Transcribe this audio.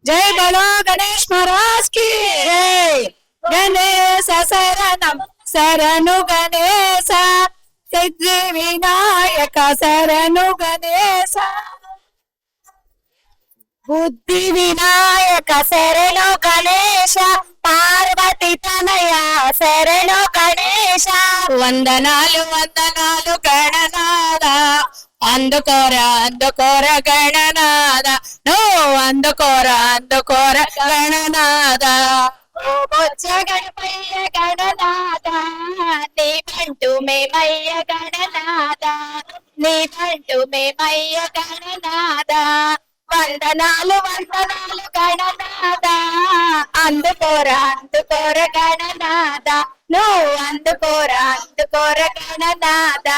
జై బలో గణేష్ మహారాజ్ కి జై. గణేశ శరణం శరణు గణేశ, సిద్ధి వినాయక శరణు గణేశ, బుద్ధి వినాయక శరణు గణేశ, పార్వతి తనయ శరణు గణేశ. వందనాలు వందనాలు గణనాద, అందుకోరా అందుకోర గణనాద, నువ్వు అందుకోరా అందుకోర గణనాద. ఓ బొజ్జ గణపయ్య గణనాద, నీ బంటు మేమయ్య గణనాద, నీ బంటు మేమయ్య గణనాద. వందనాలు వందనాలు గణనాద, అందుకోరా అందుకోర గణనాద, నువ్వు అందుకోరా అందుకోర గణనాద.